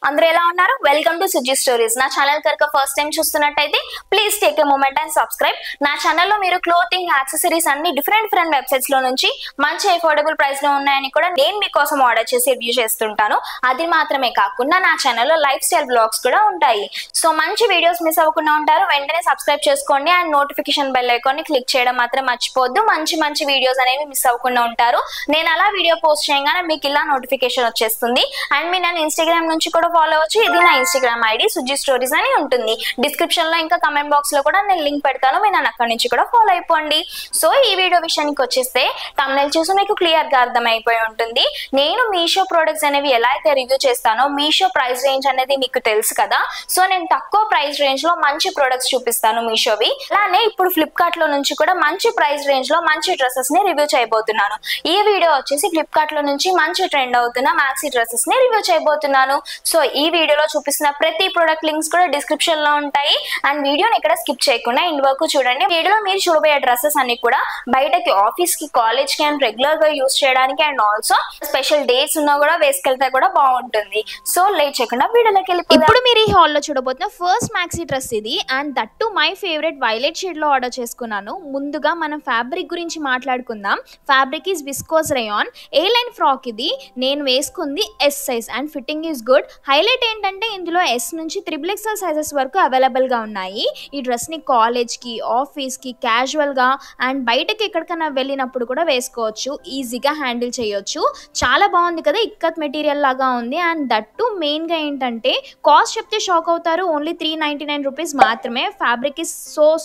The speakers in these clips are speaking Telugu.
అందరూ ఎలా ఉన్నారు? Welcome to Suji stories. నా ఛానల్ కనుక ఫస్ట్ టైం చూస్తున్నట్టయితే please take a moment and subscribe. నా ఛానల్లో మీరు క్లోతింగ్, యాక్సెసరీస్ అన్ని డిఫరెంట్ వెబ్సైట్స్ లో నుంచి మంచి అఫోర్డబుల్ ప్రైస్ లో ఉన్నాయని కూడా నేను మీకోసం ఆర్డర్ చేసి రివ్యూ చేస్తుంటాను. అది మాత్రమే కాకుండా నా ఛానల్లో లైఫ్ స్టైల్ బ్లాగ్స్ కూడా ఉంటాయి. సో మంచి వీడియోస్ మిస్ అవ్వకుండా ఉంటారు. వెంటనే సబ్స్క్రైబ్ చేసుకోండి అండ్ నోటిఫికేషన్ బెల్ ఐకాన్ ని క్లిక్ చేయడం మాత్రం మర్చిపోద్దు. మంచి వీడియోస్ అనేవి మిస్ అవ్వకుండా ఉంటారు. నేను అలా వీడియో పోస్ట్ చేయగానే మీకు ఇలా నోటిఫికేషన్ వచ్చేస్తుంది. అండ్ మీరు నన్ను ఇన్స్టాగ్రామ్ నుంచి కూడా ఫాలో అవ్వచ్చు. ఇది నా ఇన్స్టాగ్రామ్ ఐడి సుజీ స్టోరీస్ అని ఉంటుంది. డిస్క్రిప్షన్ లో ఇంకా కమెంట్ బాక్స్ లో కూడా నేను లింక్ పెడతాను. మీరు నన్ను అక్కడి నుంచి కూడా ఫాలో అయిపోండి. సో ఈ వీడియో విషయానికి వచ్చేస్తే థంబ్నెయిల్ చూసి మీకు క్లియర్ గా అర్థమైపోయి ఉంటుంది. నేను మీషో ప్రొడక్ట్స్ అనేవి ఎలా అయితే రివ్యూ చేస్తానో, మీషో ప్రైస్ రేంజ్ అనేది మీకు తెలుసు కదా. సో నేను తక్కువ ప్రైస్ రేంజ్ లో మంచి ప్రొడక్ట్స్ చూపిస్తాను మీషోవి. అలానే ఇప్పుడు ఫ్లిప్కార్ట్ లో నుంచి కూడా మంచి ప్రైస్ రేంజ్ లో మంచి డ్రెస్సెస్ ని రివ్యూ చేయబోతున్నాను. ఈ వీడియో వచ్చేసి ఫ్లిప్కార్ట్ లో నుంచి మంచి ట్రెండ్ అవుతున్న మ్యాక్సీ డ్రెస్సెస్ ని రివ్యూ చేయబోతున్నాను. సో ఈ వీడియోలో చూపిస్తున్న ప్రతి ప్రొడక్ట్ లింక్స్ కూడా డిస్క్రిప్షన్ లో ఉంటాయి. అండ్ వీడియోని ఇక్కడ స్కిప్ చేయకుండా ఇండ్ వరకు చూడండి. వీడియోలో మీరు చూడబోయే డ్రెస్సెస్ అన్ని కూడా బయటకి, ఆఫీస్ కి, కాలేజ్ కి అండ్ రెగ్యులర్ గా యూస్ చేయడానికి అండ్ ఆల్సో స్పెషల్ డేట్స్ ఉన్నా కూడా వేసుకెళ్తే కూడా బాగుంటుంది. సో లేట్ చేయకుండా వీడియోలోకి వెళ్ళిపోదాం. ఇప్పుడు మీరు ఈ హాల్లో చూడబోతున్న ఫస్ట్ మ్యాక్సీ డ్రెస్ ఇది. And that to my favourite violet shade లో ఆర్డర్ చేసుకున్నాను. ముందుగా మనం ఫ్యాబ్రిక్ గురించి మాట్లాడుకుందాం. Fabric is viscose rayon. A line frock ఇది. నేను వేసుకుంది S size and fitting is good. Highlight ఏంటంటే ఇందులో ఎస్ నుంచి XXL సైజెస్ వరకు అవైలబుల్ గా ఉన్నాయి. ఈ డ్రెస్ ని కాలేజ్ కి, ఆఫీస్ కి, క్యాజువల్ గా అండ్ బయటకి ఎక్కడికైనా వెళ్ళినప్పుడు కూడా వేసుకోవచ్చు. ఈజీగా హ్యాండిల్ చేయొచ్చు. చాలా బాగుంది కదా, ఇక్కత్ మెటీరియల్ లాగా ఉంది. అండ్ దట్ టు మెయిన్ గా ఏంటంటే కాస్ట్ చెప్తే షాక్ అవుతారు. ఓన్లీ 399 రూపీస్ మాత్రమే. Fabric is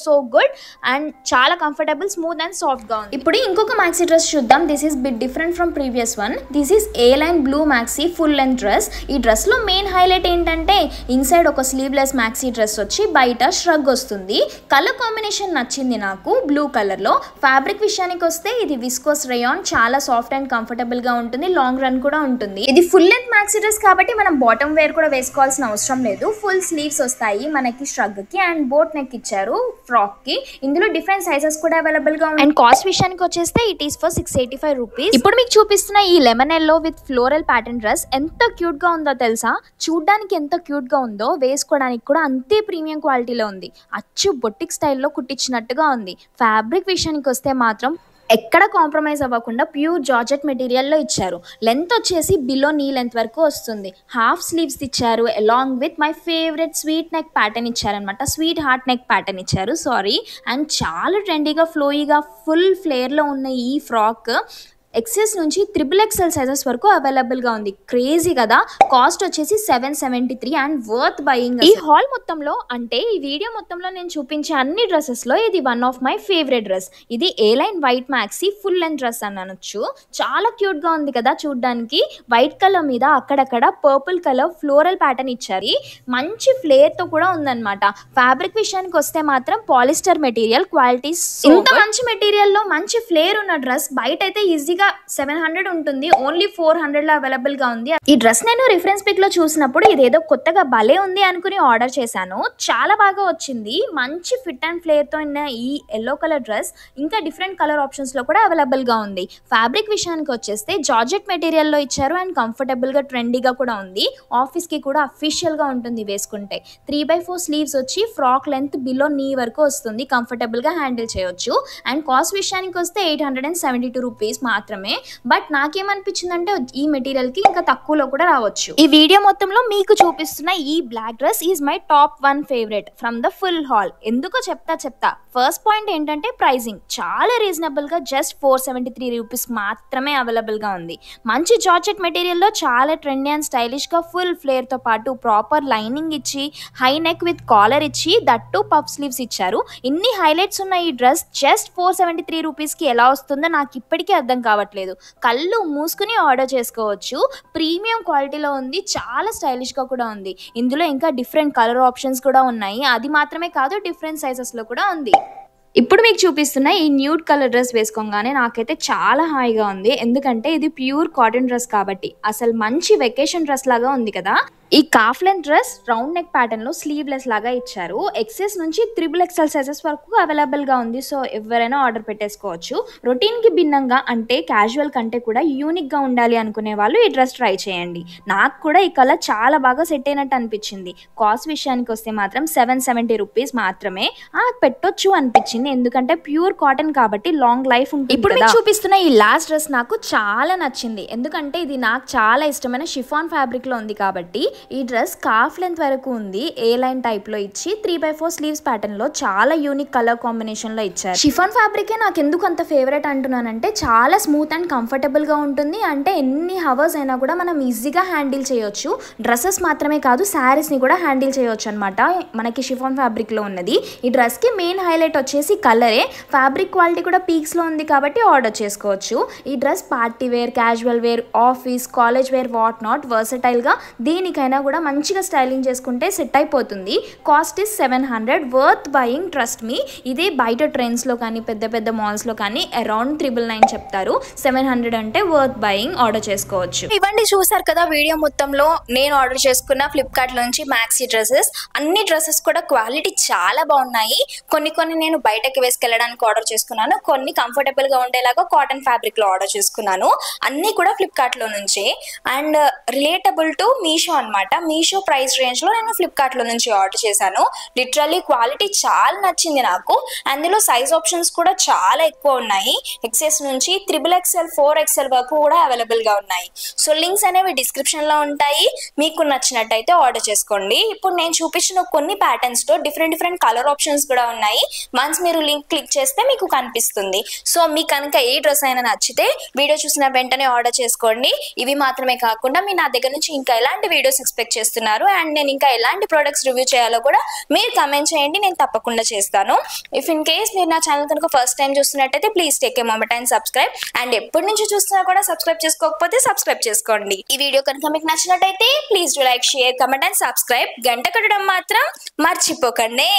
so good and చాలా కంఫర్టబుల్, స్మూత్ అండ్ సాఫ్ట్ గా ఉంది. ఇప్పుడు ఇంకొక మ్యాక్సీ డ్రెస్ చూద్దాం. This is bit different from previous one. This is a line blue maxi full length dress. ఈ డ్రెస్ లో మెయిన్ హైలైట్ ఏంటంటే ఇన్సైడ్ ఒక స్లీవ్లెస్ మ్యాక్సీ డ్రెస్ వచ్చి బయట ష్రగ్ వస్తుంది. కలర్ కాంబినేషన్ నచ్చింది నాకు, బ్లూ కలర్ లో. ఫ్యాబ్రిక్ విషయానికి వస్తే ఇది విస్కోస్ రేయాన్. చాలా సాఫ్ట్ అండ్ కంఫర్టబుల్ గా ఉంటుంది. లాంగ్ రన్ కూడా ఉంటుంది. ఇది ఫుల్ లెంత్ మ్యాక్సీ డ్రెస్ కాబట్టి మనం బాటమ్ వేర్ కూడా వేసుకోవాల్సిన అవసరం లేదు. ఫుల్ స్లీవ్స్ వస్తాయి మనకి ష్రగ్ కి అండ్ బోట్ నెక్ ఇచ్చారు ఫ్రాక్ కి. ఇందులో డిఫరెంట్ సైజెస్ కూడా అవైలబుల్ గా ఉంది. అండ్ కాస్ట్ విషయానికి వచ్చేస్తే ఇట్ ఈస్ ఫర్ 685 రూపీస్. ఇప్పుడు మీకు చూపిస్తున్న ఈ lemon yellow with floral pattern dress ఎంత క్యూట్ గా ఉందో తెలుసా. చూడ్డానికి ఎంత క్యూట్ గా ఉందో వేసుకోవడానికి కూడా అంతే ప్రీమియం క్వాలిటీలో ఉంది. అచ్చు బొటిక్ స్టైల్లో కుట్టించినట్టుగా ఉంది. ఫ్యాబ్రిక్ విషయానికి వస్తే మాత్రం ఎక్కడ కాంప్రమైజ్ అవ్వకుండా ప్యూర్ జార్జెట్ మెటీరియల్లో ఇచ్చారు. లెంత్ వచ్చేసి బిలో నీ లెంత్ వరకు వస్తుంది. హాఫ్ స్లీవ్స్ ఇచ్చారు along with my favourite sweet neck pattern ఇచ్చారనమాట. స్వీట్ హార్ట్ నెక్ ప్యాటర్న్ ఇచ్చారు అండ్ చాలా ట్రెండీగా, ఫ్లోయిగా, ఫుల్ ఫ్లేర్లో ఉన్న ఈ ఫ్రాక్ XS నుంచి XXL సైజెస్ వరకు అవైలబుల్ గా ఉంది. క్రేజీ కదా. కాస్ట్ వచ్చేసి 773 అండ్ వర్త్ బయింగ్. ఈ హాల్ మొత్తంలో అంటే ఈ వీడియో మొత్తంలో నేను చూపించే అన్ని డ్రెస్సెస్ లో ఇది one of my favourite dress. ఇది A line white maxi full length dress అని అనొచ్చు. చాలా క్యూట్ గా ఉంది కదా చూడ్డానికి. వైట్ కలర్ మీద అక్కడక్కడ పర్పుల్ కలర్ ఫ్లోరల్ ప్యాటర్న్ ఇచ్చారు. మంచి ఫ్లేర్ తో కూడా ఉందన్నమాట. ఫ్యాబ్రిక్ విషయానికి వస్తే మాత్రం పాలిస్టర్ మెటీరియల్ క్వాలిటీ. ఇంత మంచి మెటీరియల్ లో మంచి ఫ్లేర్ ఉన్న డ్రెస్ బయట అయితే ఈజీగా 700 ఉంటుంది. ఓన్లీ 400 లో అవైలబుల్ గా ఉంది. ఈ డ్రెస్ నేను రిఫరెన్స్ పిక్ లో చూసినప్పుడు ఇదేదో కొత్తగా భలే ఉంది అనుకుని ఆర్డర్ చేశాను. చాలా బాగా వచ్చింది. మంచి ఫిట్ అండ్ ఫ్లేర్ తో ఉన్న ఈ ఎల్లో కలర్ డ్రెస్ ఇంకా డిఫరెంట్ కలర్ ఆప్షన్స్ లో కూడా అవైలబుల్ గా ఉంది. ఫ్యాబ్రిక్ విషయానికి వచ్చేస్తే జార్జెట్ మెటీరియల్ లో ఇచ్చారు అండ్ కంఫర్టబుల్ గా, ట్రెండీగా కూడా ఉంది. ఆఫీస్ కి కూడా అఫీషియల్ గా ఉంటుంది వేసుకుంటే. 3/4 స్లీవ్స్ వచ్చి ఫ్రాక్ లెంత్ బిలో నీ వరకు వస్తుంది. కంఫర్టబుల్ గా హ్యాండిల్ చేయొచ్చు. అండ్ కాస్ట్ విషయానికి వస్తే 872 రూపీస్ మాత్రమే. బట్ నాకేమనిపించిందంటే ఈ మెటీరియల్ కి ఇంకా తక్కువలో కూడా రావచ్చు. ఈ వీడియో మొత్తంలో మీకు చూపిస్తున్న ఈ black dress is my top 1 favourite from the full haul. ఎందుకో చెప్తా. ఫస్ట్ పాయింట్ ఏంటంటే ప్రైసింగ్ చాలా రీజనబుల్ గా జస్ట్ 473 రూపీస్ మాత్రమే అవైలబుల్ గా ఉంది. మంచి జార్జెట్ మెటీరియల్ లో చాలా ట్రెండీ అండ్ స్టైలిష్ గా ఫుల్ ఫ్లేర్ తో పాటు ప్రాపర్ లైనింగ్ ఇచ్చి, హై నెక్ విత్ కాలర్ ఇచ్చి, దట్టు పఫ్ స్లీవ్స్ ఇచ్చారు. ఇన్ని హైలైట్స్ ఉన్న ఈ డ్రెస్ జస్ట్ 473 రూపీస్ కి ఎలా వస్తుందో నాకు ఇప్పటికీ అర్థం కావట్లేదు. కళ్ళు మూసుకుని ఆర్డర్ చేసుకోవచ్చు. ప్రీమియం క్వాలిటీలో ఉంది. చాలా స్టైలిష్ గా కూడా ఉంది. ఇందులో ఇంకా డిఫరెంట్ కలర్ ఆప్షన్స్ కూడా ఉన్నాయి. అది మాత్రమే కాదు, డిఫరెంట్ సైజెస్ లో కూడా ఉంది. ఇప్పుడు మీకు చూపిస్తున్న ఈ న్యూడ్ కలర్ డ్రెస్ వేసుకోగానే నాకైతే చాలా హాయిగా ఉంది. ఎందుకంటే ఇది ప్యూర్ కాటన్ డ్రెస్ కాబట్టి అసలు మంచి వెకేషన్ డ్రెస్ లాగా ఉంది కదా. ఈ calf length dress round neck pattern లో స్లీవ్లెస్ లాగా ఇచ్చారు. ఎక్సెస్ నుంచి XXL సైజెస్ వరకు అవైలబుల్ గా ఉంది. సో ఎవరైనా ఆర్డర్ పెట్టేసుకోవచ్చు. రొటీన్ కి భిన్నంగా అంటే క్యాజువల్ కంటే కూడా యూనిక్ గా ఉండాలి అనుకునే వాళ్ళు ఈ డ్రెస్ ట్రై చేయండి. నాకు కూడా ఈ కలర్ చాలా బాగా సెట్ అయినట్టు అనిపించింది. కాస్ట్ విషయానికి వస్తే మాత్రం 770 రూపీస్ మాత్రమే. పెట్టొచ్చు అనిపించింది, ఎందుకంటే ప్యూర్ కాటన్ కాబట్టి లాంగ్ లైఫ్ ఉంటుంది. ఇప్పుడు మీకు చూపిస్తున్న ఈ లాస్ట్ డ్రెస్ నాకు చాలా నచ్చింది, ఎందుకంటే ఇది నాకు చాలా ఇష్టమైన షిఫాన్ ఫ్యాబ్రిక్ లో ఉంది కాబట్టి. ఈ డ్రెస్ కాఫ్ లెంత్ వరకు ఉంది. ఏ లైన్ టైప్ లో ఇచ్చి 3/4 స్లీవ్స్ ప్యాటర్న్ లో చాలా యూనిక్ కలర్ కాంబినేషన్ లో ఇచ్చారు. షిఫాన్ ఫ్యాబ్రికే నాకు ఎందుకు అంత ఫేవరెట్ అంటున్నానంటే చాలా స్మూత్ అండ్ కంఫర్టబుల్ గా ఉంటుంది. అంటే ఎన్ని హవర్స్ అయినా కూడా మనం ఈజీగా హ్యాండిల్ చేయొచ్చు. డ్రెస్సెస్ మాత్రమే కాదు, శారీస్ ని కూడా హ్యాండిల్ చేయొచ్చు అనమాట మనకి షిఫాన్ ఫ్యాబ్రిక్ లో ఉన్నది. ఈ డ్రెస్ కి మెయిన్ హైలైట్ వచ్చేసి కలరే. ఫ్యాబ్రిక్ క్వాలిటీ కూడా పీక్స్ లో ఉంది కాబట్టి ఆర్డర్ చేసుకోవచ్చు. ఈ dress party wear, casual wear, office, college wear, what not versatile గా దేనికైనా కూడా మంచిగా స్టైలింగ్ చేసుకుంటే సెట్ అయిపోతుంది. Cost is 700, worth buying, trust me. ఇదే బయట ట్రెండ్స్ లో కానీ పెద్ద పెద్ద మాల్స్ లో కానీ అరౌండ్ 999 చెప్తారు. 700 అంటే వర్త్ బయింగ్, ఆర్డర్ చేసుకోవచ్చు. ఇవన్నీ చూసారు కదా వీడియో మొత్తంలో. నేను ఆర్డర్ చేసుకున్న ఫ్లిప్కార్ట్ నుంచి మ్యాక్సీ డ్రెస్సెస్, అన్ని డ్రెస్సెస్ కూడా క్వాలిటీ చాలా బాగున్నాయి. కొన్ని నేను బయటకి వేసుకెళ్ళడానికి ఆర్డర్ చేసుకున్నాను, కొన్ని కంఫర్టబుల్ గా ఉండేలాగా కాటన్ ఫ్యాబ్రిక్ లో ఆర్డర్ చేసుకున్నాను. అన్ని కూడా ఫ్లిప్కార్ట్ లో నుంచి. అండ్ రిలేటబుల్ టు మీషో అన్నమాట. మీషో ప్రైస్ రేంజ్ లో నేను ఫ్లిప్కార్ట్ లో నుంచి ఆర్డర్ చేశాను. లిటరల్లీ క్వాలిటీ చాలా నచ్చింది నాకు. అందులో సైజ్ ఆప్షన్స్ కూడా చాలా ఎక్కువ ఉన్నాయి. XS నుంచి XXL 4XL వరకు కూడా అవైలబుల్ గా ఉన్నాయి. సో లింక్స్ అనేవి డిస్క్రిప్షన్ లో ఉంటాయి. మీకు నచ్చినట్టయితే ఆర్డర్ చేసుకోండి. ఇప్పుడు నేను చూపించిన కొన్ని ప్యాటర్న్స్ తో డిఫరెంట్ కలర్ ఆప్షన్స్ కూడా ఉన్నాయి. వన్స్ మీరు లింక్ క్లిక్ చేస్తే మీకు కనిపిస్తుంది. సో మీకు కనుక ఏ డ్రెస్ అయినా నచ్చితే వీడియో చూసిన వెంటనే ఆర్డర్ చేసుకోండి. ఇవి మాత్రమే కాకుండా మీరు నా దగ్గర నుంచి ఇంకా ఎలాంటి వీడియోస్ ఎక్స్పెక్ట్ చేస్తున్నారు అండ్ నేను ఇంకా ఎలాంటి ప్రొడక్ట్స్ రివ్యూ చేయాలో కూడా మీరు కమెంట్ చేయండి, నేను తప్పకుండా చేస్తాను. ఇఫ్ ఇన్ కేస్ మీరు నా ఛానల్ కనుక ఫస్ట్ టైం చూస్తున్నట్టయితే please take a moment and subscribe. And ఎప్పటి నుంచి చూస్తున్నా కూడా సబ్స్క్రైబ్ చేసుకోకపోతే సబ్స్క్రైబ్ చేసుకోండి. ఈ వీడియో కనుక మీకు నచ్చినట్టయితే please do like, share, comment and subscribe. గంట కొట్టడం మాత్రం మర్చిపోకండి.